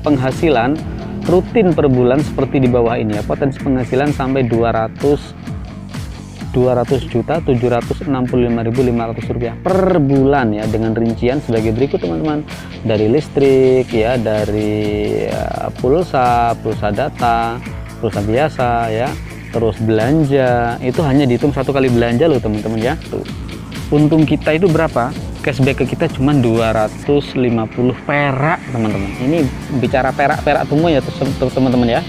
penghasilan rutin per bulan seperti di bawah ini ya, potensi penghasilan sampai 200.765.500 rupiah per bulan ya, dengan rincian sebagai berikut teman-teman. Dari listrik ya, dari pulsa data, pulsa biasa ya, terus belanja, itu hanya dihitung satu kali belanja loh teman-teman ya. Tuh, untung kita itu berapa? Cashback ke kita cuma 250 perak teman-teman. Ini bicara perak semua ya teman-teman ya.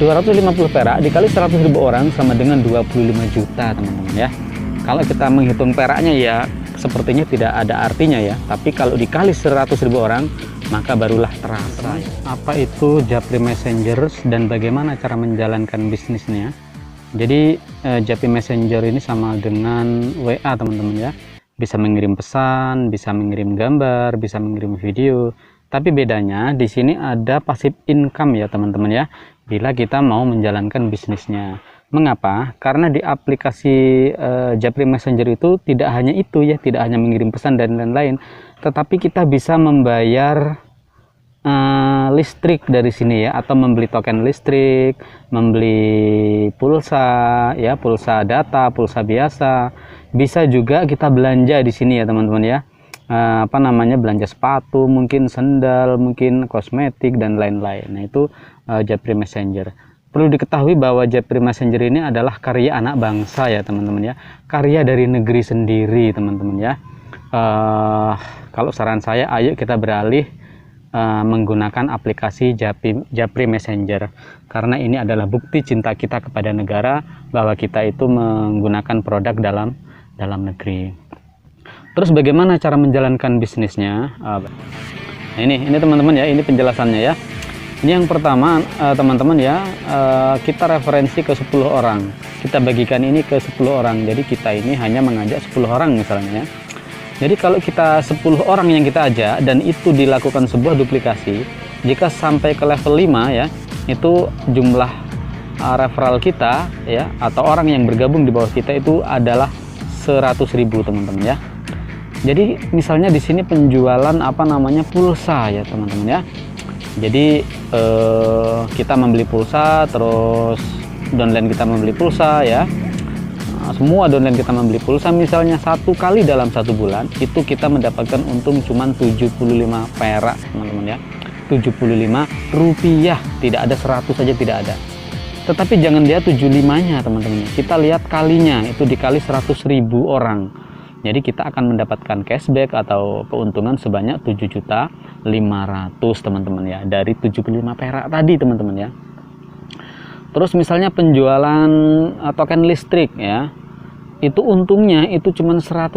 250 perak dikali 100.000 orang sama dengan 25 juta teman-teman ya. Kalau kita menghitung peraknya ya sepertinya tidak ada artinya ya, tapi kalau dikali 100.000 orang maka barulah terasa. Apa itu Japri Messenger dan bagaimana cara menjalankan bisnisnya? Jadi Japri Messenger ini sama dengan WA teman-teman ya. Bisa mengirim pesan, bisa mengirim gambar, bisa mengirim video. Tapi bedanya di sini ada passive income ya teman-teman ya, bila kita mau menjalankan bisnisnya. Mengapa? Karena di aplikasi Japri Messenger itu tidak hanya itu ya, tidak hanya mengirim pesan dan lain-lain, tetapi kita bisa membayar listrik dari sini ya, atau membeli token listrik, membeli pulsa ya, pulsa data, pulsa biasa. Bisa juga kita belanja di sini ya teman-teman ya, belanja sepatu, mungkin sandal, mungkin kosmetik dan lain-lain. Nah itu Japri Messenger. Perlu diketahui bahwa Japri Messenger ini adalah karya anak bangsa ya teman-teman ya, karya dari negeri sendiri teman-teman ya. Kalau saran saya, ayo kita beralih menggunakan aplikasi Japri Messenger, karena ini adalah bukti cinta kita kepada negara bahwa kita itu menggunakan produk dalam negeri. Terus bagaimana cara menjalankan bisnisnya? Ini teman-teman ya, ini penjelasannya ya. Ini yang pertama teman-teman ya, kita referensi ke 10 orang, kita bagikan ini ke 10 orang. Jadi kita ini hanya mengajak 10 orang misalnya ya. Jadi kalau kita 10 orang yang kita ajak dan itu dilakukan sebuah duplikasi, jika sampai ke level 5 ya, itu jumlah referral kita ya, atau orang yang bergabung di bawah kita itu adalah 100.000 teman-teman ya. Jadi misalnya di sini penjualan pulsa ya teman-teman ya. Jadi kita membeli pulsa, terus downline kita membeli pulsa ya. Semua downline kita membeli pulsa misalnya 1 kali dalam 1 bulan, itu kita mendapatkan untung cuma 75 perak teman-teman ya. 75 rupiah, tidak ada 100 saja, tidak ada. Tetapi jangan lihat 75-nya teman-teman, kita lihat kalinya, itu dikali 100.000 orang. Jadi kita akan mendapatkan cashback atau keuntungan sebanyak 7.500.000 teman-teman ya, dari 75 perak tadi teman-teman ya. Terus misalnya penjualan token listrik ya, itu untungnya itu cuma 150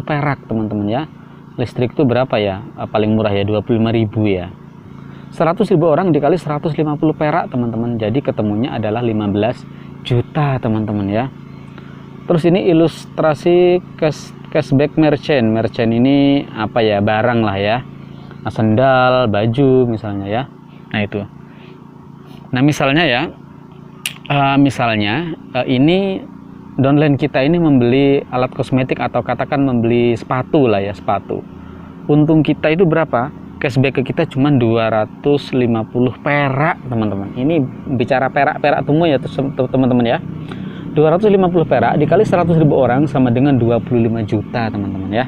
perak teman-teman ya. Listrik itu berapa ya? Paling murah ya 25.000 ya. 100.000 orang dikali 150 perak teman-teman, jadi ketemunya adalah 15 juta teman-teman ya. Terus ini ilustrasi cashback merchant. Merchant ini apa ya, barang lah ya, sandal, baju misalnya ya. Nah itu. Nah misalnya ya, ini downline kita ini membeli alat kosmetik atau katakan membeli sepatu lah ya, sepatu. Untung kita itu berapa? Cashback ke kita cuma 250 perak teman-teman. Ini bicara perak semua ya teman-teman ya. 250 perak dikali 100.000 orang sama dengan 25 juta teman-teman ya.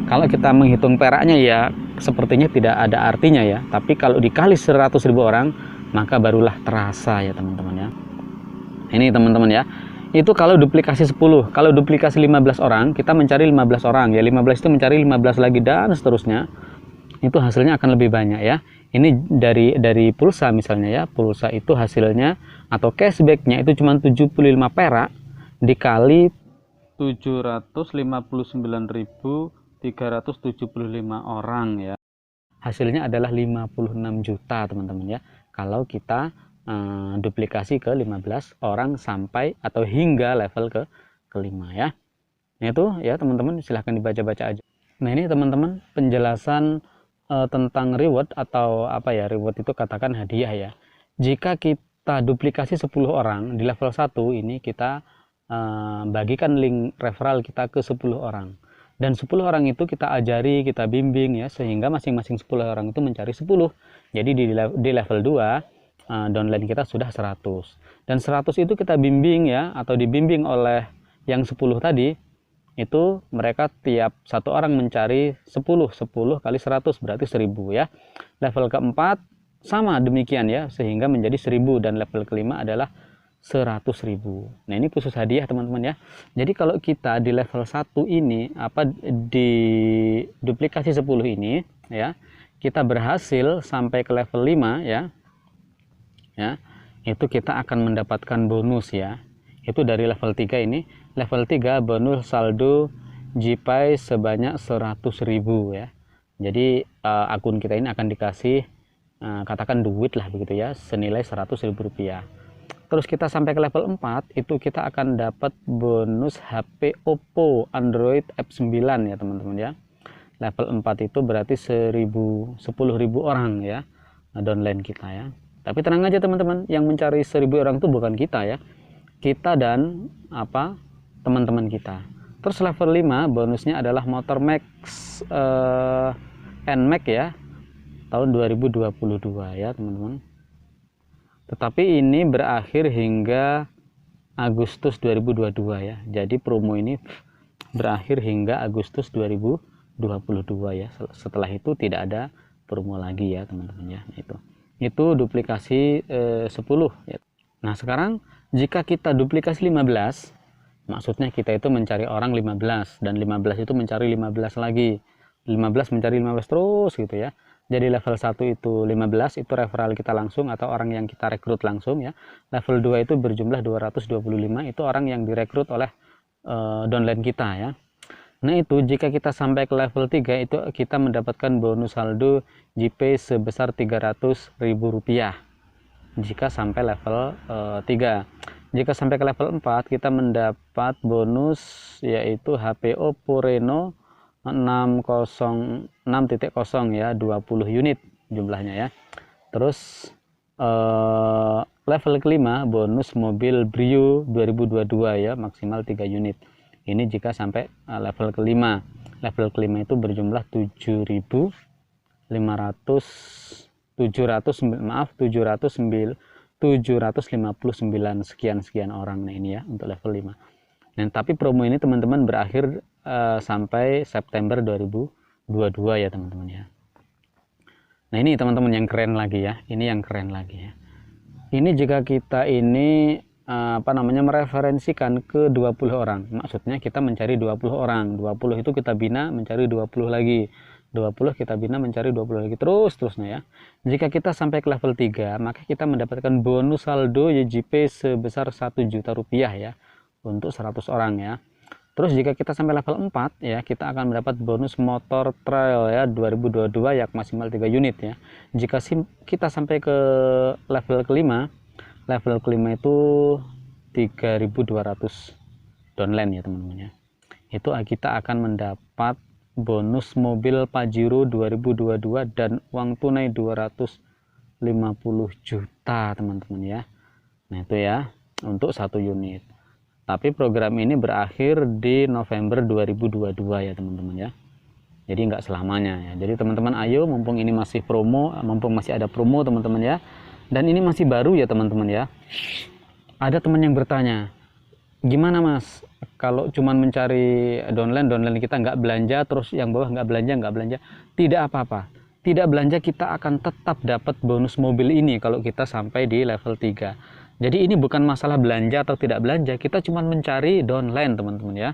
Kalau kita menghitung peraknya ya sepertinya tidak ada artinya ya, tapi kalau dikali 100.000 orang maka barulah terasa ya teman-teman ya. Ini teman-teman ya, itu kalau duplikasi 10. Kalau duplikasi 15 orang, kita mencari 15 orang ya, 15 itu mencari 15 lagi dan seterusnya, itu hasilnya akan lebih banyak ya. Ini dari pulsa misalnya ya, pulsa itu hasilnya atau cashbacknya itu cuma 75 perak dikali 759.375 orang ya, hasilnya adalah 56 juta teman-teman ya, kalau kita duplikasi ke 15 orang sampai atau hingga level kelima ya. Nah itu ya teman-teman, silahkan dibaca-baca aja. Nah ini teman-teman penjelasan tentang reward atau apa ya, reward itu katakan hadiah ya. Jika kita duplikasi 10 orang di level 1 ini, kita bagikan link referral kita ke 10 orang. Dan 10 orang itu kita ajari, kita bimbing ya, sehingga masing-masing 10 orang itu mencari 10. Jadi di level 2 downline kita sudah 100. Dan 100 itu kita bimbing ya, atau dibimbing oleh yang 10 tadi. Itu mereka tiap satu orang mencari 10 kali 100 berarti 1000 ya. Level keempat sama demikian ya, sehingga menjadi 1000, dan level kelima adalah 100.000. Nah, ini khusus hadiah teman-teman ya. Jadi kalau kita di level 1 ini di duplikasi 10 ini ya, kita berhasil sampai ke level 5 ya. Ya, itu kita akan mendapatkan bonus ya. Itu dari level 3 ini. Level 3 bonus saldo GPay sebanyak 100.000 ya. Jadi akun kita ini akan dikasih katakan duit lah begitu ya, senilai 100.000 rupiah. Terus kita sampai ke level 4 itu kita akan dapat bonus HP Oppo Android F9 ya teman-teman ya. Level 4 itu berarti 10.000 orang ya downline kita ya. Tapi tenang aja teman-teman, yang mencari 1000 orang itu bukan kita ya. Kita dan teman-teman kita. Terus level 5 bonusnya adalah motor Max NMAX ya, tahun 2022 ya teman-teman. Tetapi ini berakhir hingga Agustus 2022 ya. Jadi promo ini berakhir hingga Agustus 2022 ya. Setelah itu tidak ada promo lagi ya teman-teman ya. Itu duplikasi 10 ya. Nah, sekarang jika kita duplikasi 15, maksudnya kita itu mencari orang 15, dan 15 itu mencari 15 lagi, 15 mencari 15 terus gitu ya. Jadi level 1 itu 15, itu referral kita langsung atau orang yang kita rekrut langsung ya. Level 2 itu berjumlah 225, itu orang yang direkrut oleh downline kita ya. Nah, itu jika kita sampai ke level 3 itu kita mendapatkan bonus saldo GPay sebesar 300.000 rupiah jika sampai level 3. Jika sampai ke level 4 kita mendapat bonus yaitu HP Oppo Reno 606.0 ya, 20 unit jumlahnya ya. Terus level kelima bonus mobil Brio 2022 ya, maksimal 3 unit. Ini jika sampai level kelima. Level kelima itu berjumlah 759 sekian orang. Nah, ini ya untuk level 5. Dan tapi promo ini teman-teman berakhir sampai September 2022 ya teman-teman ya. Nah, ini teman-teman yang keren lagi ya. Ini yang keren lagi ya. Ini jika kita ini mereferensikan ke 20 orang. Maksudnya kita mencari 20 orang. 20 itu kita bina mencari 20 lagi. 20 kita bina mencari 20 lagi, terusnya ya. Jika kita sampai ke level 3, maka kita mendapatkan bonus saldo YGP sebesar 1 juta rupiah ya untuk 100 orang ya. Terus jika kita sampai level 4 ya, kita akan mendapat bonus motor trail ya 2022 ya, maksimal 3 unit ya. Jika kita sampai ke level kelima, itu 3.200 downline ya teman-teman ya. Itu kita akan mendapat bonus mobil Pajero 2022 dan uang tunai 250 juta teman-teman ya. Nah, itu ya untuk 1 unit. Tapi program ini berakhir di November 2022 ya teman-teman ya. Jadi nggak selamanya ya. Jadi teman-teman ayo, mumpung ini masih promo, mumpung masih ada promo teman-teman ya. Dan ini masih baru ya teman-teman ya. Ada teman yang bertanya, gimana mas kalau cuman mencari downline kita nggak belanja, terus yang bawah nggak belanja? Tidak apa-apa, tidak belanja kita akan tetap dapat bonus mobil ini kalau kita sampai di level 3. Jadi ini bukan masalah belanja atau tidak belanja, kita cuman mencari downline teman-teman ya.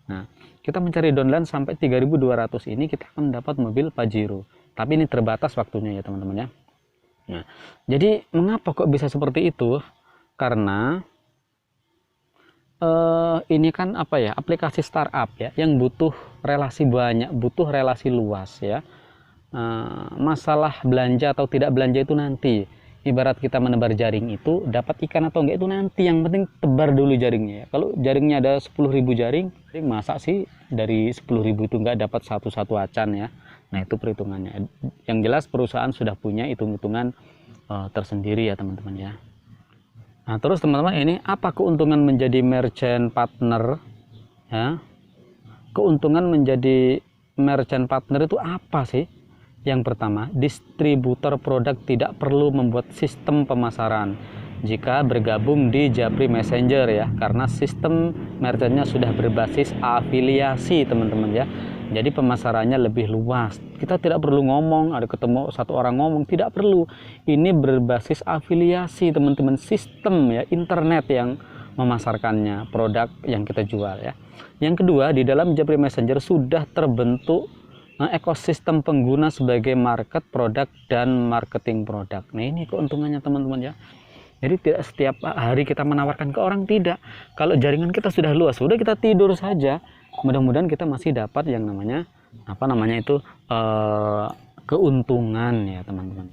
Nah, kita mencari downline sampai 3.200 ini kita akan mendapat mobil Pajero, tapi ini terbatas waktunya ya teman-teman ya. Nah, jadi mengapa kok bisa seperti itu? Karena ini kan aplikasi startup ya, yang butuh relasi banyak, butuh relasi luas ya. Masalah belanja atau tidak belanja itu nanti, ibarat kita menebar jaring itu dapat ikan atau enggak itu nanti, yang penting tebar dulu jaringnya ya. Kalau jaringnya ada 10.000 jaring, masa sih dari 10.000 itu enggak dapat satu acan ya. Nah, itu perhitungannya. Yang jelas perusahaan sudah punya hitung-hitungan tersendiri ya teman-teman ya. Nah, terus teman-teman, ini apa keuntungan menjadi merchant partner ya? keuntungan menjadi merchant partner itu apa sih? Yang pertama, distributor produk tidak perlu membuat sistem pemasaran jika bergabung di Japri Messenger ya, karena sistem merchantnya sudah berbasis afiliasi teman-teman ya. Jadi pemasarannya lebih luas. Kita tidak perlu ngomong, ada ketemu satu orang ngomong, tidak perlu. Ini berbasis afiliasi teman-teman, sistem ya, internet yang memasarkannya, produk yang kita jual ya. Yang kedua, di dalam Japri Messenger sudah terbentuk ekosistem pengguna sebagai market produk dan marketing produk. Nah, ini keuntungannya teman-teman ya. Jadi tidak setiap hari kita menawarkan ke orang, tidak. Kalau jaringan kita sudah luas, sudah kita tidur saja. Mudah-mudahan kita masih dapat yang namanya keuntungan ya teman-teman.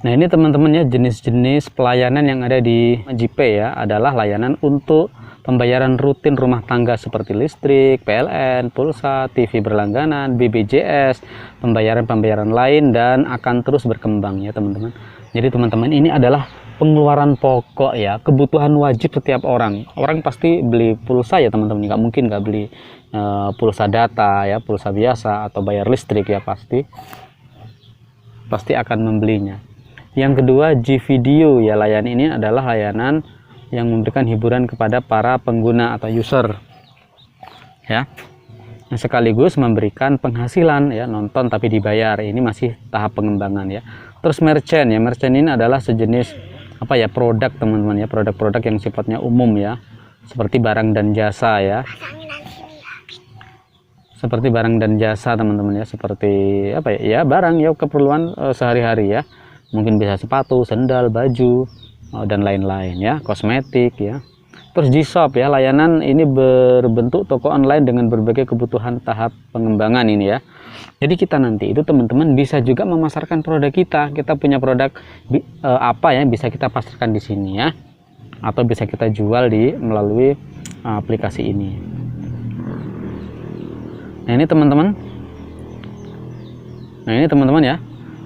Nah, ini teman-teman ya, jenis-jenis pelayanan yang ada di JP ya adalah layanan untuk pembayaran rutin rumah tangga seperti listrik, PLN, pulsa, TV berlangganan, BPJS, pembayaran-pembayaran lain, dan akan terus berkembang ya teman-teman. Jadi teman-teman, ini adalah pengeluaran pokok ya, kebutuhan wajib setiap orang. Orang pasti beli pulsa ya teman-teman, nggak mungkin nggak beli pulsa data ya, pulsa biasa atau bayar listrik ya, pasti akan membelinya. Yang kedua, G-Video ya, layanan ini adalah layanan yang memberikan hiburan kepada para pengguna atau user ya, sekaligus memberikan penghasilan ya, nonton tapi dibayar. Ini masih tahap pengembangan ya. Terus merchant ya, merchant ini adalah sejenis produk teman-teman ya, produk-produk yang sifatnya umum ya, seperti barang dan jasa ya, seperti barang dan jasa teman-teman ya, seperti barang ya, keperluan sehari-hari ya, mungkin bisa sepatu, sendal, baju, dan lain-lain ya, kosmetik ya. Terus G-Shop ya, layanan ini berbentuk toko online dengan berbagai kebutuhan tahap pengembangan ini ya. Jadi kita nanti itu teman-teman bisa juga memasarkan produk kita. Kita punya produk yang bisa kita pasarkan di sini ya, atau bisa kita jual melalui aplikasi ini. Nah, ini teman-teman ya.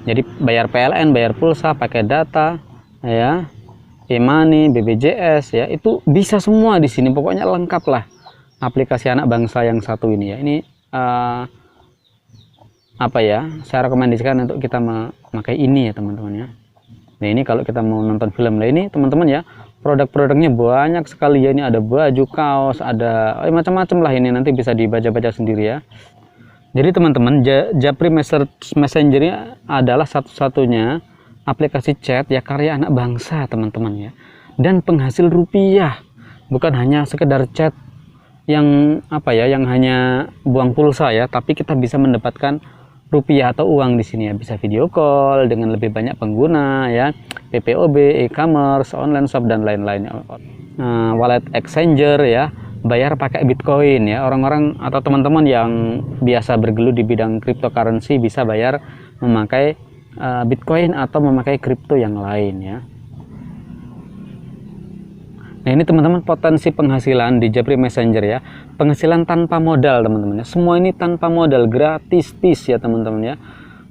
Jadi bayar PLN, bayar pulsa, pakai data ya, e-money, BPJS ya, itu bisa semua di sini. Pokoknya lengkap lah aplikasi anak bangsa yang satu ini ya. Ini saya rekomendasikan untuk kita memakai ini ya teman-teman ya. Nah, ini kalau kita mau nonton film lah, ini teman-teman ya, produk-produknya banyak sekali ya. Ini ada baju, kaos, ada macam-macam lah, ini nanti bisa dibaca-baca sendiri ya. Jadi teman-teman, Japri Messenger ini adalah satu-satunya aplikasi chat ya karya anak bangsa teman-teman ya, dan penghasil rupiah, bukan hanya sekedar chat yang yang hanya buang pulsa ya, tapi kita bisa mendapatkan rupiah atau uang di sini ya, bisa video call dengan lebih banyak pengguna ya, PPOB, e-commerce, online shop, dan lain-lain. Wallet exchanger ya, bayar pakai Bitcoin ya, orang-orang atau teman-teman yang biasa bergelut di bidang cryptocurrency bisa bayar memakai Bitcoin atau memakai kripto yang lain ya. Nah, ini teman-teman potensi penghasilan di Japri Messenger ya, penghasilan tanpa modal teman-teman ya. Semua ini tanpa modal, gratis ya teman-teman ya.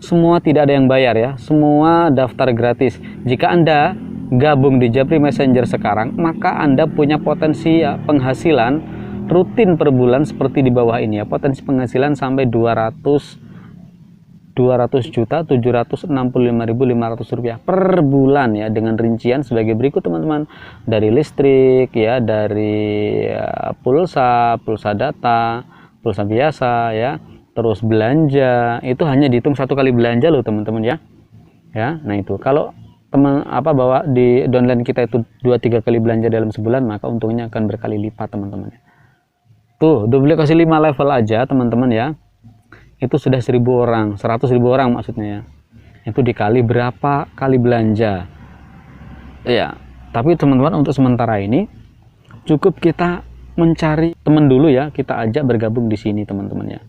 Semua tidak ada yang bayar ya, semua daftar gratis. Jika Anda gabung di Japri Messenger sekarang, maka Anda punya potensi ya, penghasilan rutin per bulan seperti di bawah ini ya. Potensi penghasilan sampai 200.765.500 rupiah per bulan ya, dengan rincian sebagai berikut teman-teman. Dari listrik ya, dari pulsa data, pulsa biasa ya, terus belanja, itu hanya dihitung satu kali belanja loh teman-teman ya. Nah itu kalau bawa di downline kita itu 2-3 kali belanja dalam sebulan, maka untungnya akan berkali lipat teman-teman ya. Tuh, duplikasi 5 level aja teman-teman ya, itu sudah 1.000 orang, 100.000 orang maksudnya ya. Itu dikali berapa kali belanja ya. Tapi teman-teman, untuk sementara ini cukup kita mencari teman dulu ya, kita ajak bergabung di sini teman-teman ya.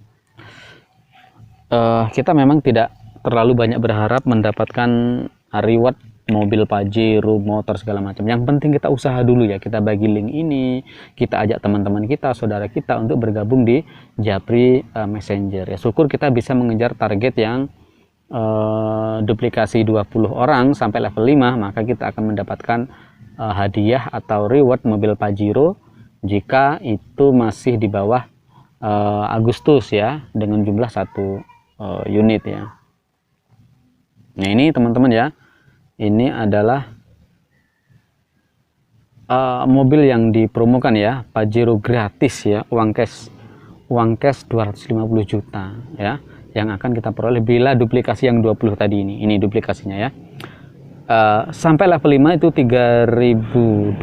Kita memang tidak terlalu banyak berharap mendapatkan reward mobil Pajero, motor segala macam. Yang penting kita usaha dulu ya, kita bagi link ini, kita ajak teman-teman kita, saudara kita untuk bergabung di Japri Messenger ya. Syukur kita bisa mengejar target yang duplikasi 20 orang sampai level 5, maka kita akan mendapatkan hadiah atau reward mobil Pajero jika itu masih di bawah Agustus ya, dengan jumlah 1 unit ya. Nah ini teman-teman ya, ini adalah mobil yang dipromokan ya, Pajero gratis ya, uang cash 250 juta ya, yang akan kita peroleh bila duplikasi yang 20 tadi ini duplikasinya ya. Sampai level 5 itu 3.200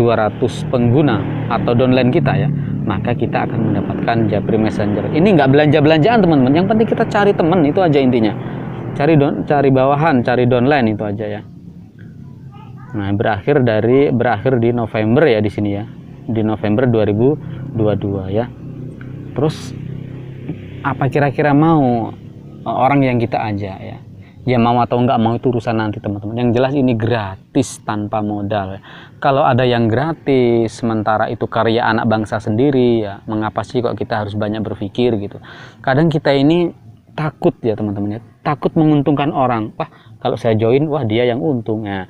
pengguna atau downline kita ya, maka kita akan mendapatkan Japri Messenger. Ini nggak belanja-belanjaan teman-teman, yang penting kita cari teman, itu aja intinya, cari bawahan, cari downline, itu aja ya. Nah, berakhir di November ya di sini ya, di November 2022 ya. Terus apa kira-kira mau orang yang kita ajak ya? Ya mau atau enggak mau itu urusan nanti teman-teman. Yang jelas ini gratis tanpa modal. Kalau ada yang gratis sementara itu karya anak bangsa sendiri ya, mengapa sih kok kita harus banyak berpikir gitu. Kadang kita ini takut ya teman-teman ya, takut menguntungkan orang. Wah, kalau saya join, wah dia yang untung ya.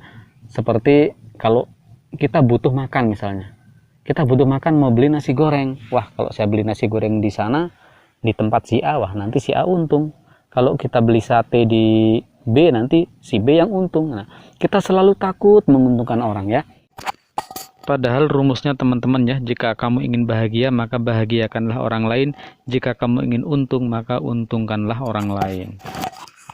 Seperti kalau kita butuh makan misalnya, kita butuh makan mau beli nasi goreng, wah kalau saya beli nasi goreng di sana di tempat si A, wah nanti si A untung. Kalau kita beli sate di B, nanti si B yang untung. Nah, kita selalu takut menguntungkan orang ya. Padahal rumusnya teman-teman ya, jika kamu ingin bahagia maka bahagiakanlah orang lain, jika kamu ingin untung maka untungkanlah orang lain.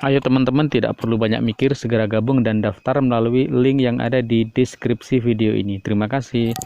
Ayo teman-teman, tidak perlu banyak mikir, segera gabung dan daftar melalui link yang ada di deskripsi video ini. Terima kasih.